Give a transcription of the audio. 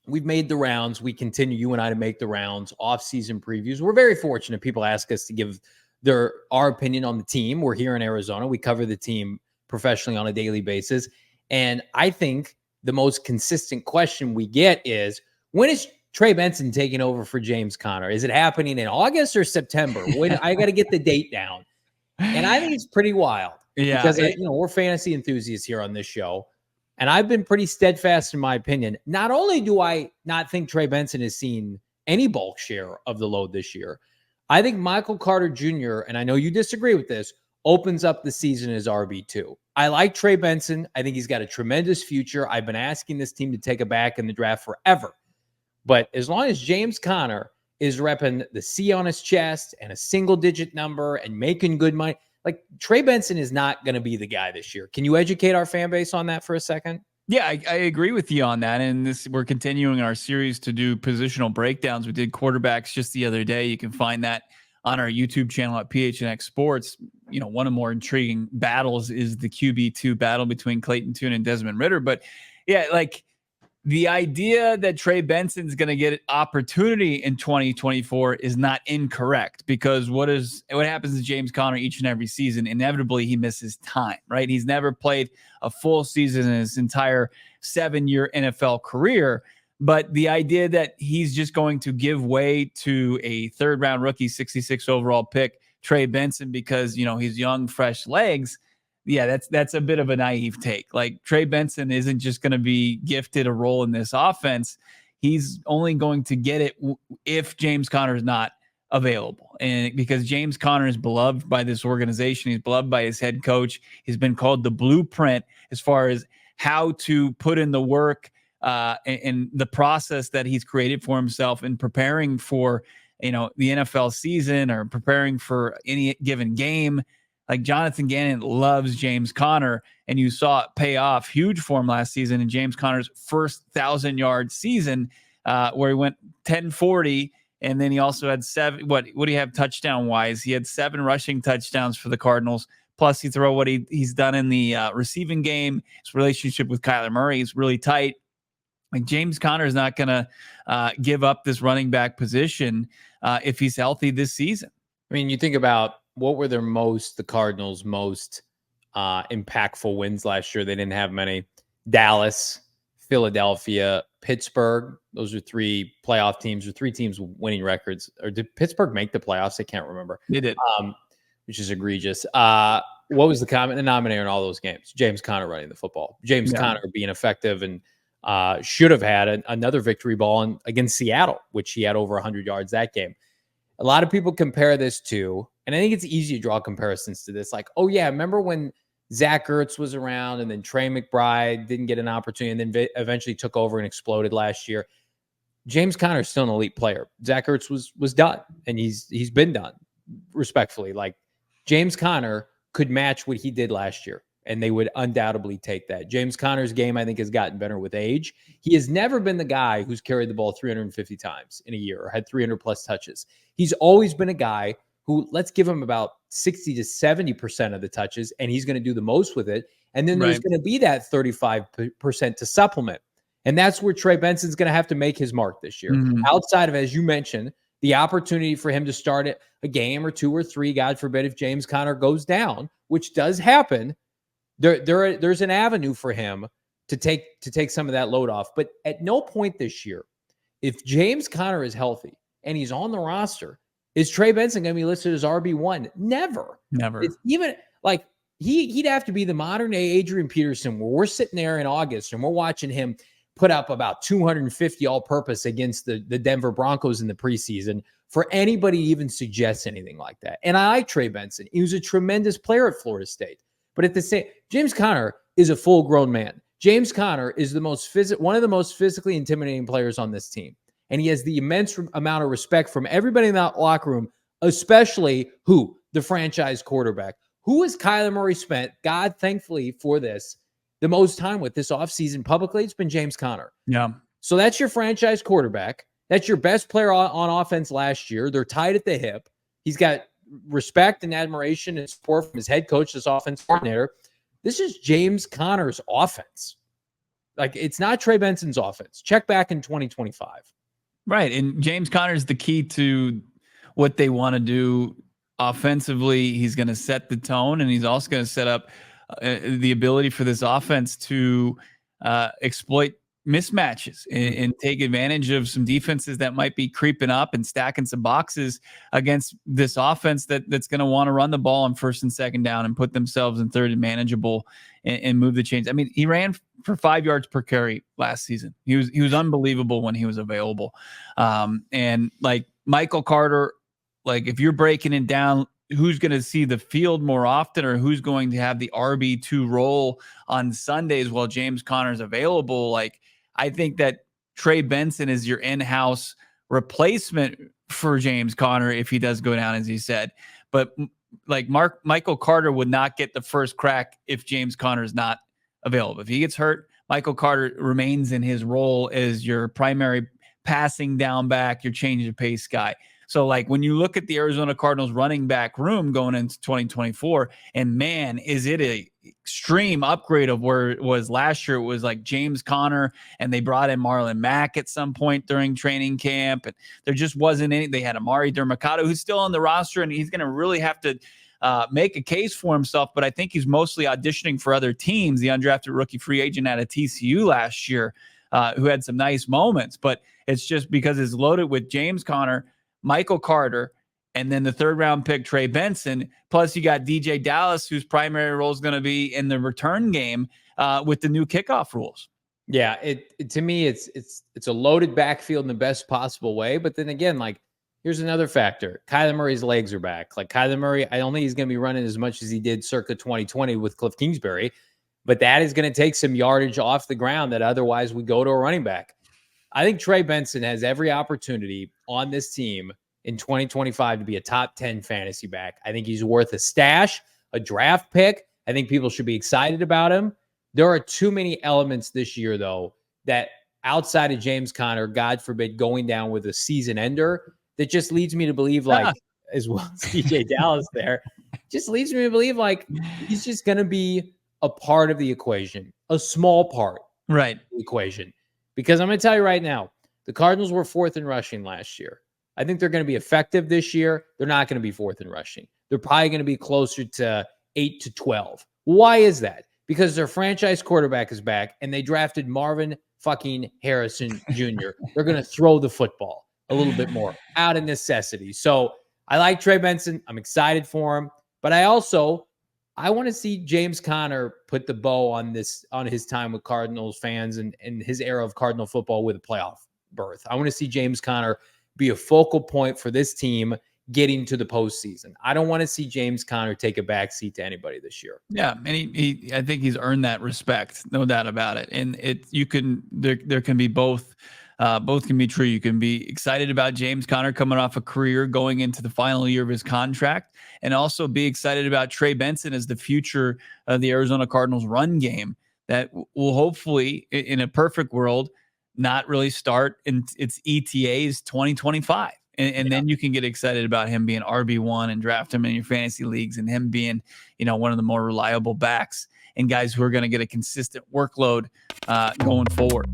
we've made the rounds. We continue, you and I, to make the rounds, off-season previews. We're very fortunate. People ask us to give our opinion on the team. We're here in Arizona. We cover the team professionally on a daily basis. And I think the most consistent question we get is, when is Trey Benson taking over for James Conner? Is it happening in August or September? When I got to get the date down. And I think it's pretty wild. Yeah, because we're fantasy enthusiasts here on this show. And I've been pretty steadfast in my opinion. Not only do I not think Trey Benson has seen any bulk share of the load this year, I think Michael Carter Jr., and I know you disagree with this, opens up the season as RB2. I like Trey Benson. I think he's got a tremendous future. I've been asking this team to take a back in the draft forever. But as long as James Conner is repping the C on his chest and a single-digit number and making good money, like, Trey Benson is not going to be the guy this year. Can you educate our fan base on that for a second? Yeah, I agree with you on that. And we're continuing our series to do positional breakdowns. We did quarterbacks just the other day. You can find that on our YouTube channel at PHNX Sports. One of the more intriguing battles is the QB2 battle between Clayton Tune and Desmond Ridder. But yeah, like, the idea that Trey Benson's going to get an opportunity in 2024 is not incorrect, because what happens to James Conner each and every season? Inevitably, he misses time, right? He's never played a full season in his entire 7-year NFL career. But the idea that he's just going to give way to a third-round rookie, 66 overall pick, Trey Benson, because, he's young, fresh legs, yeah, that's a bit of a naive take. Like, Trey Benson isn't just going to be gifted a role in this offense. He's only going to get it if James Conner is not available. And because James Conner is beloved by this organization, he's beloved by his head coach. He's been called the blueprint as far as how to put in the work and the process that he's created for himself in preparing for, the NFL season or preparing for any given game. Like, Jonathan Gannon loves James Conner, and you saw it pay off huge for him last season in James Conner's first 1,000-yard season, where he went 1040, and then he also had 7. What do you have touchdown wise? He had 7 rushing touchdowns for the Cardinals. Plus, you throw what he's done in the receiving game. His relationship with Kyler Murray is really tight. Like, James Conner is not going to give up this running back position if he's healthy this season. I mean, you think about what were the Cardinals' most impactful wins last year? They didn't have many. Dallas, Philadelphia, Pittsburgh. Those are 3 playoff teams, or 3 teams with winning records. Or did Pittsburgh make the playoffs? I can't remember. They did. Which is egregious. What was the common denominator in all those games? James Conner running the football. James Conner being effective, and should have had another victory ball against Seattle, which he had over 100 yards that game. A lot of people compare this to, and I think it's easy to draw comparisons to this. Like, oh yeah, remember when Zach Ertz was around, and then Trey McBride didn't get an opportunity, and then eventually took over and exploded last year. James Conner is still an elite player. Zach Ertz was done, and he's been done, respectfully. Like, James Conner could match what he did last year, and they would undoubtedly take that. James Conner's game, I think, has gotten better with age. He has never been the guy who's carried the ball 350 times in a year or had 300-plus touches. He's always been a guy who, let's give him about 60 to 70% of the touches, and he's going to do the most with it. And then there's going to be that 35% to supplement. And that's where Trey Benson's going to have to make his mark this year. Mm-hmm. Outside of, as you mentioned, the opportunity for him to start a game or 2 or 3, God forbid, if James Conner goes down, which does happen, there's an avenue for him to take some of that load off. But at no point this year, if James Conner is healthy and he's on the roster, is Trey Benson going to be listed as RB1? Never. It's even like he'd have to be the modern day Adrian Peterson, where we're sitting there in August and we're watching him put up about 250 all-purpose against the Denver Broncos in the preseason for anybody to even suggest anything like that. And I like Trey Benson. He was a tremendous player at Florida State. But at the same, James Conner is a full-grown man. James Conner is one of the most physically intimidating players on this team. And he has the immense amount of respect from everybody in that locker room, especially the franchise quarterback. Who has Kyler Murray spent, God, thankfully for this, the most time with this offseason publicly? It's been James Conner. Yeah. So that's your franchise quarterback. That's your best player on offense last year. They're tied at the hip. He's got respect and admiration and support from his head coach, this offense coordinator. This is James Conner's offense. Like, it's not Trey Benson's offense. Check back in 2025. Right. And James Conner is the key to what they want to do offensively. He's going to set the tone, and he's also going to set up the ability for this offense to exploit mismatches and take advantage of some defenses that might be creeping up and stacking some boxes against this offense that's going to want to run the ball on first and second down and put themselves in third and manageable and move the chains. I mean, he ran for 5 yards per carry last season. He was unbelievable when he was available. And like Michael Carter, like if you're breaking it down, who's going to see the field more often, or who's going to have the RB2 role on Sundays while James Conner's available? Like, I think that Trey Benson is your in-house replacement for James Conner if he does go down, as he said. But like Michael Carter would not get the first crack if James Conner is not available. If he gets hurt, Michael Carter remains in his role as your primary passing down back, your change of pace guy. So like when you look at the Arizona Cardinals running back room going into 2024, and man, is it a extreme upgrade of where it was last year. It was like James Conner, and they brought in Marlon Mack at some point during training camp, and there just wasn't any. They had Amari Dermacado, who's still on the roster, and he's going to really have to make a case for himself, but I think he's mostly auditioning for other teams. The undrafted rookie free agent out of TCU last year, who had some nice moments, but it's just because it's loaded with James Conner, Michael Carter, and then the third round pick, Trey Benson. Plus you got DJ Dallas, whose primary role is going to be in the return game with the new kickoff rules. Yeah. It to me, it's a loaded backfield in the best possible way. But then again, like, here's another factor. Kyler Murray's legs are back. Like, Kyler Murray, I don't think he's going to be running as much as he did circa 2020 with Cliff Kingsbury, but that is going to take some yardage off the ground that otherwise would go to a running back. I think Trey Benson has every opportunity on this team in 2025 to be a top 10 fantasy back. I think he's worth a stash, a draft pick. I think people should be excited about him. There are too many elements this year, though, that outside of James Conner, God forbid, going down with a season ender, that just leads me to believe, like, as well as DJ Dallas there, just leads me to believe, like, he's just going to be a part of the equation, a small part right of the equation. Because I'm going to tell you right now, the Cardinals were 4th in rushing last year. I think they're going to be effective this year. They're not going to be 4th in rushing. They're probably going to be closer to 8 to 12. Why is that? Because their franchise quarterback is back, and they drafted Marvin fucking Harrison Jr. They're going to throw the football a little bit more out of necessity. So I like Trey Benson. I'm excited for him. But I want to see James Conner put the bow on his time with Cardinals fans and his era of Cardinal football with a playoff berth. I want to see James Conner be a focal point for this team getting to the postseason. I don't want to see James Conner take a backseat to anybody this year. Yeah, and he I think he's earned that respect, no doubt about it. And there can be both. Both can be true. You can be excited about James Conner coming off a career going into the final year of his contract, and also be excited about Trey Benson as the future of the Arizona Cardinals run game that will hopefully, in a perfect world, not really start in its ETAs 2025. And then you can get excited about him being RB1 and draft him in your fantasy leagues, and him being, one of the more reliable backs and guys who are going to get a consistent workload going forward.